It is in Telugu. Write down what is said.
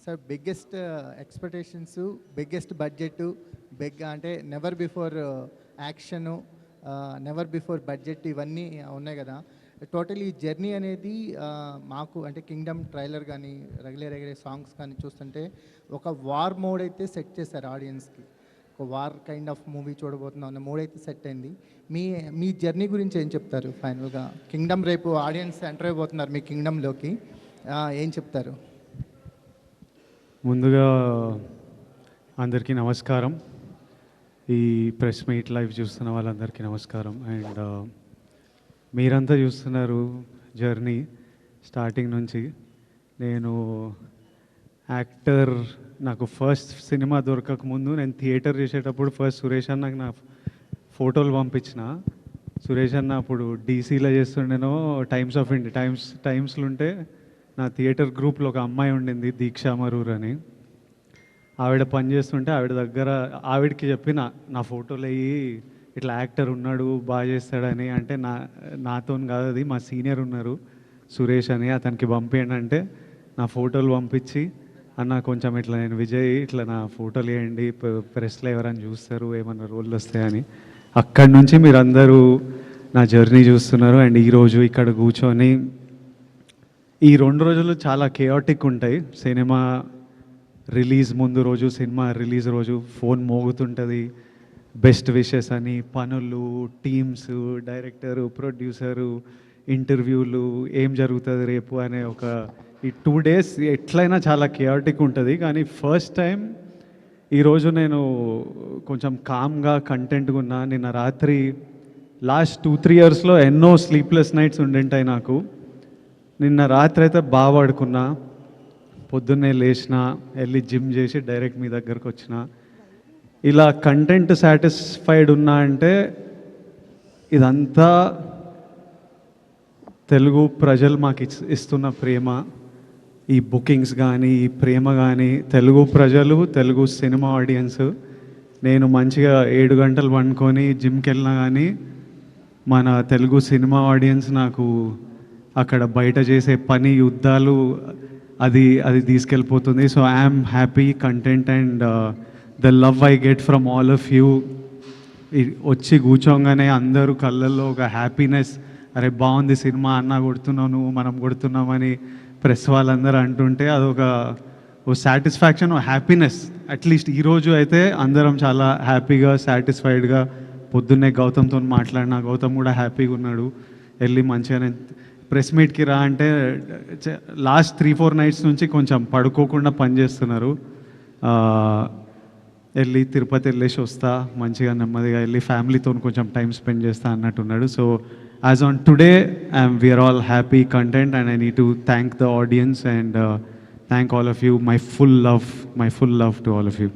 Sir biggest expectations, biggest budget, అంటే never before action, never before budget ఇవన్నీ ఉన్నాయి కదా. టోటల్ ఈ జర్నీ అనేది మాకు అంటే కింగ్డమ్ ట్రైలర్ కానీ రెగ్యులర్ సాంగ్స్ కానీ చూస్తుంటే ఒక వార్ మోడ్ అయితే సెట్ చేశారు ఆడియన్స్కి. ఒక వార్ కైండ్ ఆఫ్ మూవీ చూడబోతున్నాం అన్న మూడ్ అయితే సెట్ అయింది. మీ మీ జర్నీ గురించి ఏం చెప్తారు ఫైనల్గా? కింగ్డమ్ రేపు ఆడియన్స్ ఎంటర్ అయిపోతున్నారు మీ కింగ్డమ్లోకి, ఏం చెప్తారు? ముందుగా అందరికీ నమస్కారం. ఈ ప్రెస్ మీట్ లైవ్ చూస్తున్న వాళ్ళందరికీ నమస్కారం. అండ్ మీరంతా చూస్తున్నారు జర్నీ స్టార్టింగ్ నుంచి. నేను యాక్టర్, నాకు ఫస్ట్ సినిమా దొరకక ముందు నేను థియేటర్ చేసేటప్పుడు ఫస్ట్ సురేష్ అన్నకు నా ఫోటోలు పంపించిన. సురేష్ అన్న అప్పుడు డీసీలో చేస్తుండేనో టైమ్స్ ఆఫ్ ఇండియా టైమ్స్లో ఉంటే నా థియేటర్ గ్రూప్లో ఒక అమ్మాయి ఉండింది, దీక్షా మరూర్ అని. ఆవిడ పనిచేస్తుంటే ఆవిడ దగ్గర ఆవిడకి చెప్పిన నా ఫోటోలు అయ్యి ఇట్లా యాక్టర్ ఉన్నాడు బాగా చేస్తాడని. అంటే నాతో కాదు, అది మా సీనియర్ ఉన్నారు సురేష్ అని, అతనికి పంపించండి అంటే నా ఫోటోలు పంపించి, అన్న కొంచెం ఇట్లా నేను విజయ్ ఇట్లా నా ఫోటోలు వేయండి, ప్రెస్లో ఎవరైనా చూస్తారు ఏమన్నా రోళ్ళు వస్తాయని. అక్కడి నుంచి మీరందరూ నా జర్నీ చూస్తున్నారు. అండ్ ఈరోజు ఇక్కడ కూర్చొని ఈ 2 రోజులు చాలా కేయాటిక్ ఉంటాయి. సినిమా రిలీజ్ ముందు రోజు, సినిమా రిలీజ్ రోజు ఫోన్ మోగుతుంటుంది, బెస్ట్ విషెస్ అని, పనులు, టీమ్స్, డైరెక్టరు, ప్రొడ్యూసరు, ఇంటర్వ్యూలు, ఏం జరుగుతుంది రేపు అనే ఒక ఈ 2 days ఎట్లయినా చాలా కేయాటిక్ ఉంటుంది. కానీ ఫస్ట్ టైం ఈరోజు నేను కొంచెం కామ్గా కంటెంట్గా ఉన్నా. నిన్న రాత్రి లాస్ట్ 2-3 yearsలో ఎన్నో స్లీప్లెస్ నైట్స్ ఉండింటాయి నాకు. నిన్న రాత్రి అయితే బాగా పడుకున్నా, పొద్దున్నే లేచిన, వెళ్ళి జిమ్ చేసి డైరెక్ట్ మీ దగ్గరకు వచ్చిన. ఇలా కంటెంట్ సాటిస్ఫైడ్ ఉన్నా అంటే ఇదంతా తెలుగు ప్రజలు మాకు ఇస్తున్న ప్రేమ. ఈ బుకింగ్స్ కానీ, ఈ ప్రేమ కానీ, తెలుగు ప్రజలు, తెలుగు సినిమా ఆడియన్స్. నేను మంచిగా 7 గంటలు పండుకొని జిమ్కి వెళ్ళినా కానీ మన తెలుగు సినిమా ఆడియన్స్ నాకు అక్కడ బయట చేసే పని, యుద్ధాలు, అది తీసుకెళ్ళిపోతుంది. So I'm happy, content and the love I get from all of you. వచ్చి కూర్చోగానే అందరూ కళ్ళల్లో ఒక హ్యాపీనెస్, అరే బాగుంది సినిమా, అన్న కొడుతున్నావు నువ్వు, మనం కొడుతున్నామని ప్రెస్ వాళ్ళందరూ అంటుంటే అదొక సాటిస్ఫాక్షన్, హ్యాపీనెస్. అట్లీస్ట్ ఈరోజు అయితే అందరం చాలా హ్యాపీగా, సాటిస్ఫైడ్గా. పొద్దున్నే గౌతమ్తో మాట్లాడినా, గౌతమ్ కూడా హ్యాపీగా ఉన్నాడు. వెళ్ళి మంచిగానే ప్రెస్ మీట్కి రా అంటే లాస్ట్ 3-4 nights నుంచి కొంచెం పడుకోకుండా పనిచేస్తున్నారు. వెళ్ళి తిరుపతి వెళ్ళేసి వస్తా, మంచిగా నెమ్మదిగా వెళ్ళి ఫ్యామిలీతో కొంచెం టైం స్పెండ్ చేస్తా అన్నట్టున్నాడు. So as on today, we are all happy, content, and I need to thank the audience and thank all of you. My full love to all of you.